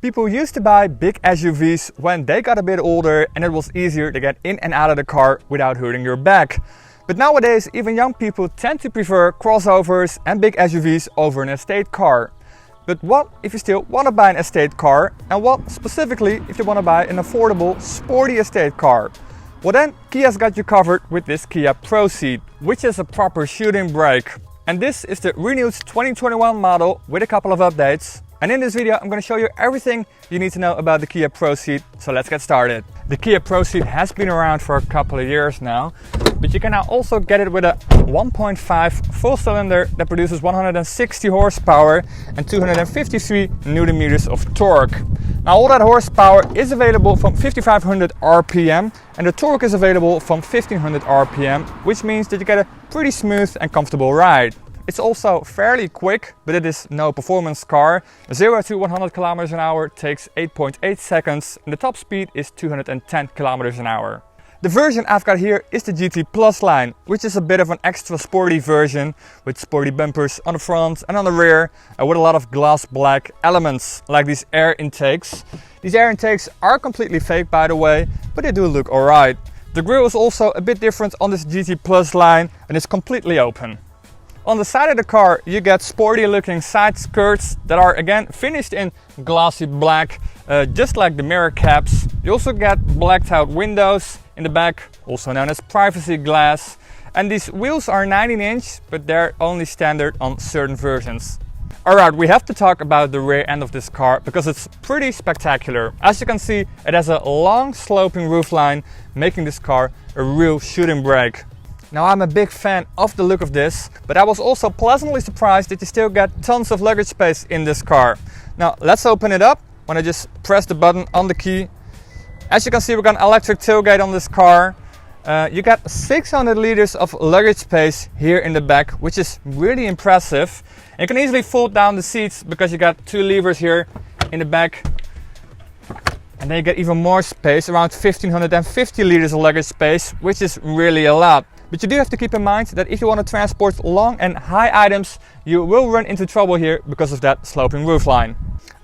People used to buy big SUVs when they got a bit older and it was easier to get in and out of the car without hurting your back. But nowadays even young people tend to prefer crossovers and big SUVs over an estate car. But what if you still want to buy an estate car, and what specifically if you want to buy an affordable sporty estate car? Well then, Kia's got you covered with this Kia Proceed, which is a proper shooting brake. And this is the renewed 2021 model with a couple of updates. And in this video I'm going to show you everything you need to know about the Kia Proceed, so let's get started. The Kia Proceed has been around for a couple of years now, but you can now also get it with a 1.5 full cylinder that produces 160 horsepower and 253 Newton meters of torque. Now all that horsepower is available from 5500 RPM and the torque is available from 1500 RPM, which means that you get a pretty smooth and comfortable ride. It's also fairly quick, but it is no performance car. 0 to 100 km an hour takes 8.8 seconds and the top speed is 210 km an hour. The version I've got here is the GT Plus line, which is a bit of an extra sporty version with sporty bumpers on the front and on the rear and with a lot of gloss black elements like these air intakes. These air intakes are completely fake, by the way, but they do look alright. The grille is also a bit different on this GT Plus line and it's completely open. On the side of the car you get sporty looking side skirts that are again finished in glossy black, just like the mirror caps. You also get blacked out windows in the back, also known as privacy glass. And these wheels are 19-inch, but they're only standard on certain versions. Alright, we have to talk about the rear end of this car because it's pretty spectacular. As you can see, it has a long sloping roofline, making this car a real shooting brake. Now I'm a big fan of the look of this, but I was also pleasantly surprised that you still get tons of luggage space in this car. Now let's open it up. When I just press the button on the key. As you can see, we've got an electric tailgate on this car. You got 600 liters of luggage space here in the back, which is really impressive. And you can easily fold down the seats because you got two levers here in the back. And then you get even more space, around 1550 liters of luggage space, which is really a lot. But you do have to keep in mind that if you want to transport long and high items, you will run into trouble here because of that sloping roofline.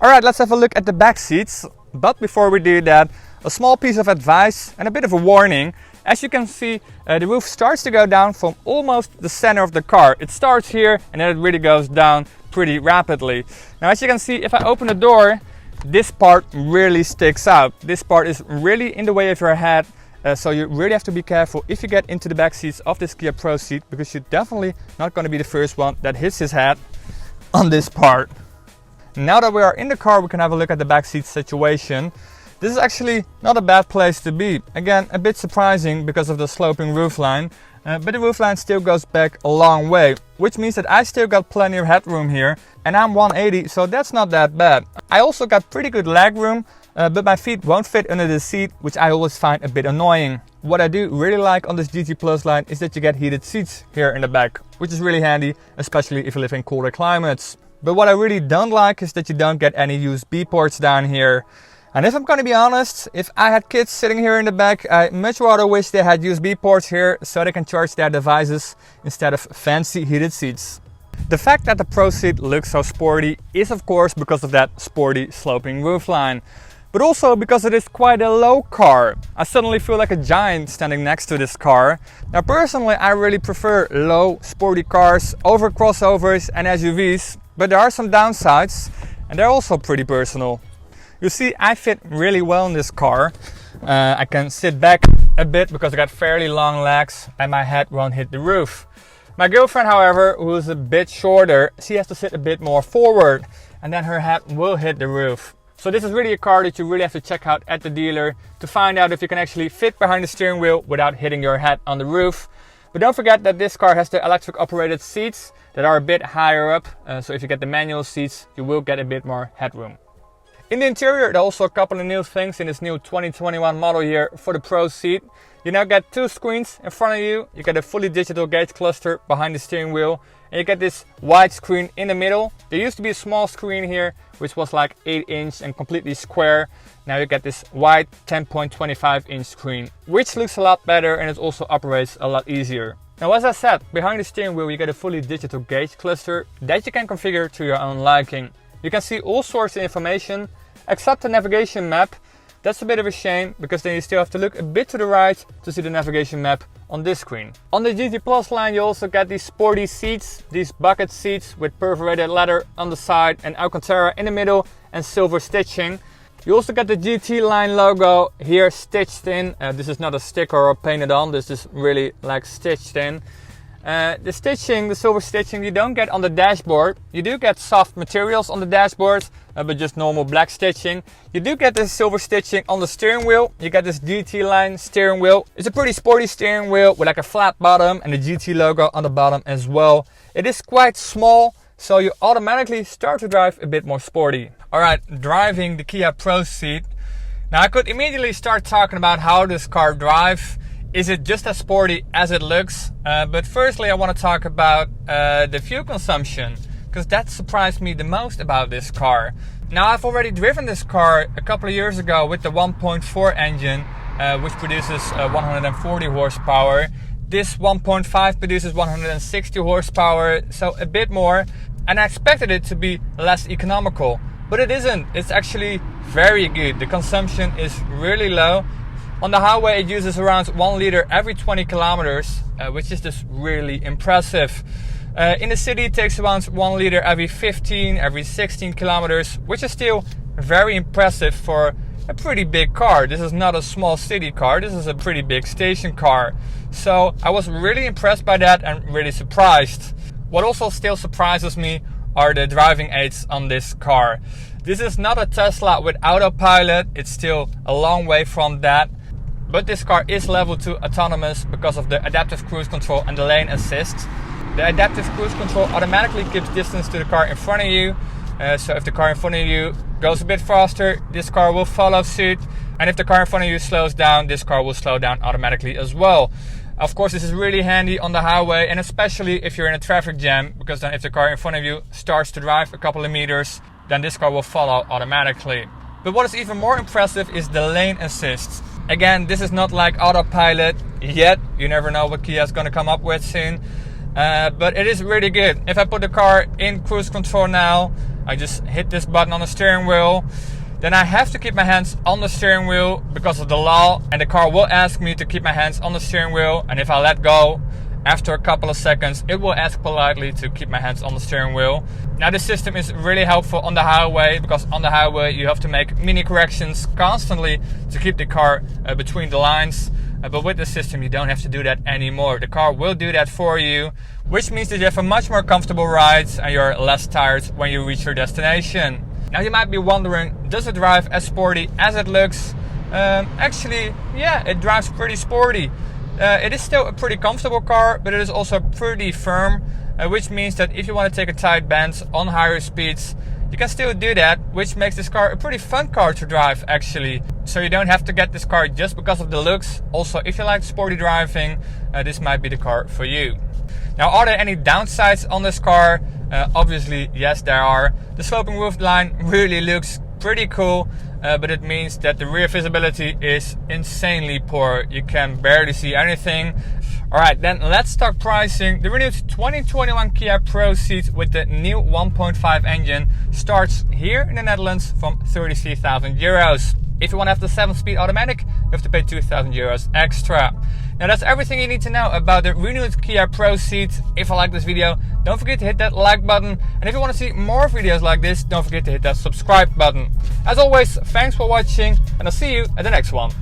Alright, let's have a look at the back seats. But before we do that, a small piece of advice and a bit of a warning. As you can see, the roof starts to go down from almost the center of the car. It starts here and then it really goes down pretty rapidly. Now as you can see, if I open the door, this part really sticks out. This part is really in the way of your head. So you really have to be careful if you get into the back seats of this Kia Proceed, because you're definitely not going to be the first one that hits his head on this part. Now that we are in the car, we can have a look at the back seat situation. This is actually not a bad place to be. Again, a bit surprising because of the sloping roofline, but the roofline still goes back a long way, which means that I still got plenty of headroom here, and I'm 180, so that's not that bad. I also got pretty good leg room. But my feet won't fit under the seat, which I always find a bit annoying. What I do really like on this GT Plus line is that you get heated seats here in the back, which is really handy, especially if you live in colder climates. But what I really don't like is that you don't get any USB ports down here. And if I'm going to be honest, if I had kids sitting here in the back, I much rather wish they had USB ports here so they can charge their devices instead of fancy heated seats. The fact that the Proceed looks so sporty is of course because of that sporty sloping roofline. But also because it is quite a low car. I suddenly feel like a giant standing next to this car. Now personally I really prefer low sporty cars over crossovers and SUVs, but there are some downsides and they're also pretty personal. You see, I fit really well in this car. I can sit back a bit because I got fairly long legs and my head won't hit the roof. My girlfriend, however, who is a bit shorter, she has to sit a bit more forward and then her head will hit the roof. So this is really a car that you really have to check out at the dealer to find out if you can actually fit behind the steering wheel without hitting your head on the roof. But don't forget that this car has the electric operated seats that are a bit higher up. So if you get the manual seats, you will get a bit more headroom. In the interior, there are also a couple of new things in this new 2021 model here for the Proceed. You now get two screens in front of you. You get a fully digital gauge cluster behind the steering wheel. And you get this wide screen in the middle. There used to be a small screen here, which was like 8-inch and completely square. Now you get this wide 10.25-inch screen, which looks a lot better and it also operates a lot easier. Now, as I said, behind the steering wheel you get a fully digital gauge cluster that you can configure to your own liking. You can see all sorts of information except the navigation map. That's a bit of a shame, because then you still have to look a bit to the right to see the navigation map on this screen. On the GT Plus line you also get these sporty seats, these bucket seats with perforated leather on the side and Alcantara in the middle and silver stitching. You also get the GT line logo here stitched in. This is not a sticker or painted on, this is really like stitched in. The stitching, the silver stitching, you don't get on the dashboard. You do get soft materials on the dashboard, but just normal black stitching. You do get this silver stitching on the steering wheel. You get this GT line steering wheel. It's a pretty sporty steering wheel with like a flat bottom and the GT logo on the bottom as well. It is quite small, so you automatically start to drive a bit more sporty. Alright, driving the Kia Pro Seat. Now I could immediately start talking about how this car drives. Is it just as sporty as it looks? But firstly I want to talk about the fuel consumption, because that surprised me the most about this car. Now I've already driven this car a couple of years ago with the 1.4 engine, which produces 140 horsepower. This 1.5 produces 160 horsepower, so a bit more, and I expected it to be less economical, but it isn't. It's actually very good. The consumption is really low. On the highway it uses around 1 liter every 20 kilometers, which is just really impressive. In the city it takes around 1 liter every 15, every 16 kilometers, which is still very impressive for a pretty big car. This is not a small city car, this is a pretty big station car. So I was really impressed by that and really surprised. What also still surprises me are the driving aids on this car. This is not a Tesla with autopilot, it's still a long way from that. But this car is level 2 autonomous because of the adaptive cruise control and the lane assist. The adaptive cruise control automatically gives distance to the car in front of you. So if the car in front of you goes a bit faster, this car will follow suit. And if the car in front of you slows down, this car will slow down automatically as well. Of course, this is really handy on the highway, and especially if you're in a traffic jam, because then if the car in front of you starts to drive a couple of meters, then this car will follow automatically. But what is even more impressive is the lane assist. Again, this is not like autopilot yet. You never know what Kia is going to come up with soon. But it is really good. If I put the car in cruise control now, I just hit this button on the steering wheel. Then I have to keep my hands on the steering wheel because of the law. And the car will ask me to keep my hands on the steering wheel. And if I let go, after a couple of seconds, it will ask politely to keep my hands on the steering wheel. Now this system is really helpful on the highway, because on the highway you have to make mini corrections constantly to keep the car between the lines. But with the system you don't have to do that anymore. The car will do that for you, which means that you have a much more comfortable ride and you're less tired when you reach your destination. Now you might be wondering, does it drive as sporty as it looks? Actually, yeah, it drives pretty sporty. It is still a pretty comfortable car, but it is also pretty firm, which means that if you want to take a tight bend on higher speeds, you can still do that, which makes this car a pretty fun car to drive actually. So you don't have to get this car just because of the looks. Also, if you like sporty driving, this might be the car for you. Now, are there any downsides on this car? Obviously, yes, there are. The sloping roofline really looks pretty cool. But it means that the rear visibility is insanely poor. You can barely see anything. Alright, then let's talk pricing. The renewed 2021 Kia Pro Seat with the new 1.5 engine starts here in the Netherlands from 33,000 euros. If you want to have the 7-speed automatic, you have to pay 2,000 euros extra. Now that's everything you need to know about the renewed Kia Pro Seat. If you like this video, don't forget to hit that like button. And if you want to see more videos like this, don't forget to hit that subscribe button. As always, thanks for watching, and I'll see you at the next one.